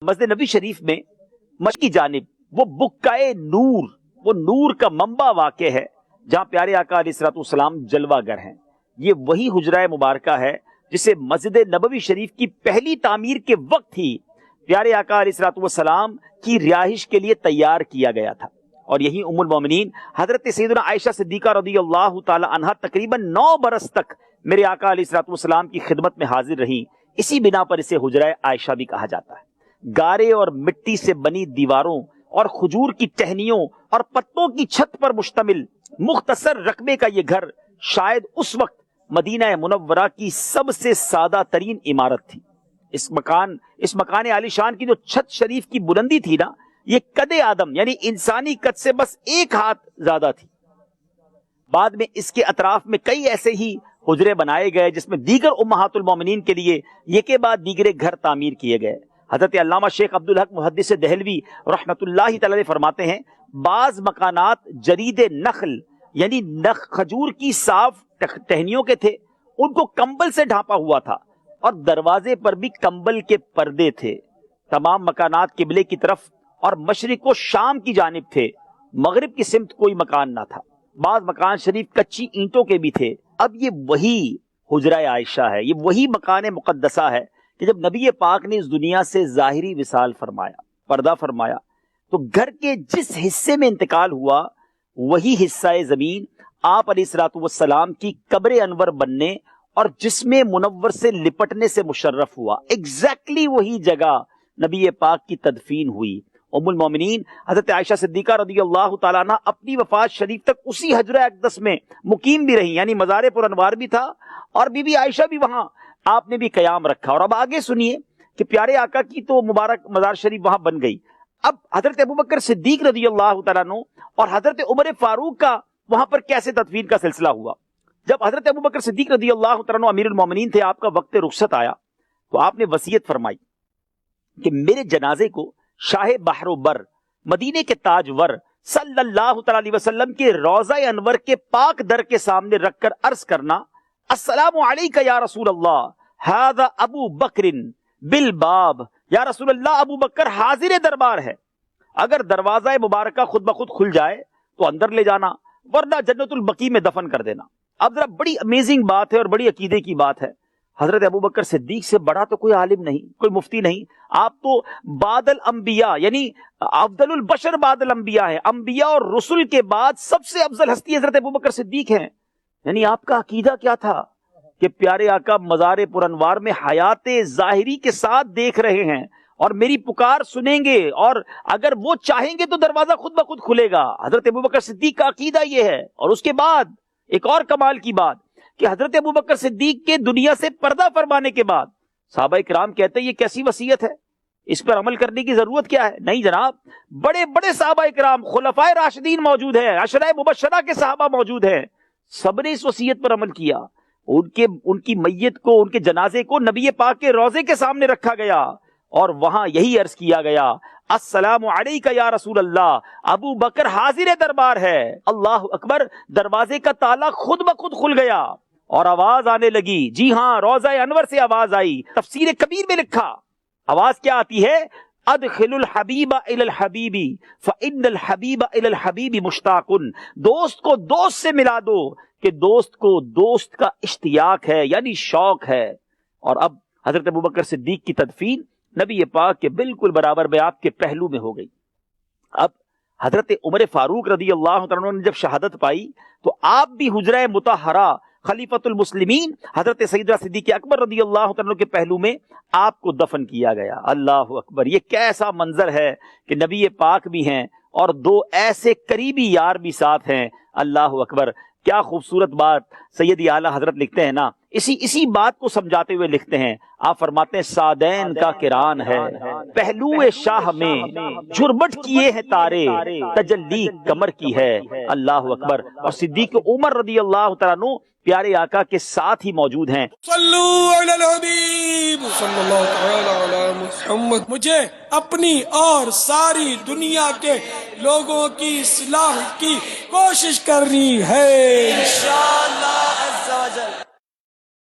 مسجد نبی شریف میں مشرقی جانب وہ بکائے نور، وہ نور کا منبع واقع ہے جہاں پیارے آقا علیہ الصلوۃ والسلام جلوہ گر ہیں۔ یہ وہی حجرہ مبارکہ ہے جسے مسجد نبوی شریف کی پہلی تعمیر کے وقت ہی پیارے آقا علیہ الصلوۃ والسلام کی رہائش کے لیے تیار کیا گیا تھا، اور یہی ام المومنین حضرت سیدنا عائشہ صدیقہ رضی اللہ تعالی عنہا تقریباً 9 برس تک میرے آقا علیہ الصلوۃ والسلام کی خدمت میں حاضر رہیں۔ اسی بنا پر اسے حجرہ عائشہ بھی کہا جاتا ہے۔ گارے اور مٹی سے بنی دیواروں اور کھجور کی ٹہنیوں اور پتوں کی چھت پر مشتمل مختصر رقبے کا یہ گھر شاید اس وقت مدینہ منورہ کی سب سے سادہ ترین عمارت تھی۔ اس مکان عالی شان کی جو چھت شریف کی بلندی تھی نا، یہ قد آدم یعنی انسانی قد سے بس 1 ہاتھ زیادہ تھی۔ بعد میں اس کے اطراف میں کئی ایسے ہی حجرے بنائے گئے جس میں دیگر امہات المومنین کے لیے یہ کے بعد دیگرے گھر تعمیر کیے گئے۔ حضرت علامہ شیخ عبدالحق محدث دہلوی رحمت اللہ تعالی فرماتے ہیں، بعض مکانات جرید نخل یعنی کھجور کی صاف ٹہنیوں کے تھے، ان کو کمبل سے ڈھانپا ہوا تھا، اور دروازے پر بھی کمبل کے پردے تھے۔ تمام مکانات قبلے کی طرف اور مشرق و شام کی جانب تھے، مغرب کی سمت کوئی مکان نہ تھا۔ بعض مکان شریف کچی اینٹوں کے بھی تھے۔ اب یہ وہی حجرہ عائشہ ہے، یہ وہی مکان مقدسہ ہے کہ جب نبی پاک نے اس دنیا سے ظاہری وصال فرمایا، پردہ فرمایا، تو گھر کے جس حصے میں انتقال ہوا وہی حصہ زمین آپ علیہ الصلوۃ والسلام کی قبر انور بننے اور جسم منور سے لپٹنے سے مشرف ہوا۔ ایگزیکٹلی وہی جگہ نبی پاک کی تدفین ہوئی۔ ام المومنین حضرت عائشہ صدیقہ رضی اللہ تعالیٰ عنہ اپنی وفات شریف تک اسی حجرہ اقدس میں مقیم بھی رہی، یعنی مزار پر انوار بھی تھا اور بی بی عائشہ بھی وہاں آپ نے بھی قیام رکھا۔ اور اب آگے سنیے کہ پیارے آقا کی تو مبارک مزار شریف وہاں بن گئی۔ اب حضرت ابوبکر صدیق رضی اللہ تعالیٰ عنہ اور حضرت عمر فاروق کا وہاں پر کیسے تدفین کا سلسلہ ہوا؟ جب حضرت ابوبکر صدیق رضی اللہ تعالیٰ عنہ امیر المومنین تھے، آپ کا وقت رخصت آیا تو آپ نے وصیت فرمائی کہ میرے جنازے کو شاہ بحر و بر مدینے کے تاجور صلی اللہ تعالی علیہ وسلم کے روضہ انور کے پاک در کے سامنے رکھ کر عرض کرنا، السلام علیکہ یا رسول اللہ ھذا ابو بکر بالباب، یا رسول اللہ ابو بکر حاضر دربار ہے، اگر دروازہ مبارکہ خود بخود کھل جائے تو اندر لے جانا، ورنہ جنت البقیع میں دفن کر دینا۔ اب ذرا بڑی امیزنگ بات ہے اور بڑی عقیدے کی بات ہے، حضرت ابوبکر صدیق سے بڑا تو کوئی عالم نہیں، کوئی مفتی نہیں، آپ تو بعد الانبیاء یعنی افضل البشر بعد الانبیاء ہیں، انبیاء اور رسل کے بعد سب سے افضل ہستی حضرت ابوبکر صدیق ہیں۔ یعنی آپ کا عقیدہ کیا تھا کہ پیارے آقا مزار پر انوار میں حیات ظاہری کے ساتھ دیکھ رہے ہیں اور میری پکار سنیں گے، اور اگر وہ چاہیں گے تو دروازہ خود بخود کھلے گا۔ حضرت ابوبکر صدیق کا عقیدہ یہ ہے۔ اور اس کے بعد ایک اور کمال کی بات کہ حضرت ابوبکر صدیق کے دنیا سے پردہ فرمانے کے بعد صحابہ کرام کہتے ہیں یہ کیسی وصیت ہے، اس پر عمل کرنے کی ضرورت کیا ہے؟ نہیں جناب، بڑے بڑے صحابہ کرام، خلفائے راشدین موجود ہیں، عشرہ مبشرہ کے صحابہ موجود ہیں، سب نے اس وصیت پر عمل کیا۔ ان کی میت کو، ان کے جنازے کو نبی پاک کے روضے کے سامنے رکھا گیا اور وہاں یہی عرض کیا گیا، السلام علیکہ یا رسول اللہ ابو بکر حاضر دربار ہے۔ اللہ اکبر، دروازے کا تالا خود بخود کھل گیا اور آواز آنے لگی۔ جی ہاں، روضہ انور سے آواز آئی۔ تفسیر کبیر میں لکھا، آواز کیا آتی ہے؟ ادخل الحبیب الی الحبیب فان الحبیب الی الحبیب مشتاق، دوست کو دوست سے ملا دو کہ دوست کو دوست کا اشتیاق ہے، یعنی شوق ہے۔ اور اب حضرت ابوبکر صدیق کی تدفین نبی پاک کے بالکل برابر بیات کے پہلو میں ہو گئی۔ اب حضرت عمر فاروق رضی اللہ عنہ نے جب شہادت پائی تو آپ بھی حجرہ مطہرہ خلیفۃ المسلمین حضرت سیدنا صدیق اکبر رضی اللہ عنہ کے پہلو میں آپ کو دفن کیا گیا۔ اللہ اکبر، یہ کیسا منظر ہے کہ نبی پاک بھی ہیں اور 2 ایسے قریبی یار بھی ساتھ ہیں۔ اللہ اکبر، کیا خوبصورت بات سیدی اعلیٰ حضرت لکھتے ہیں نا، اسی بات کو سمجھاتے ہوئے لکھتے ہیں، آپ فرماتے ہیں سادین کا کران ہے پہلو شاہ میں، جھربٹ کیے ہیں تارے تجلی کمر کی ہے۔ اللہ اکبر، اور صدیق عمر رضی اللہ تعالیٰ عنہ پیارے آقا کے ساتھ ہی موجود ہیں۔ صلو علی الحبیب صلی اللہ تعالی علی محمد۔ مجھے اپنی اور ساری دنیا کے لوگوں کی اصلاح کی کوشش کرنی ہے انشاءاللہ عز و جل۔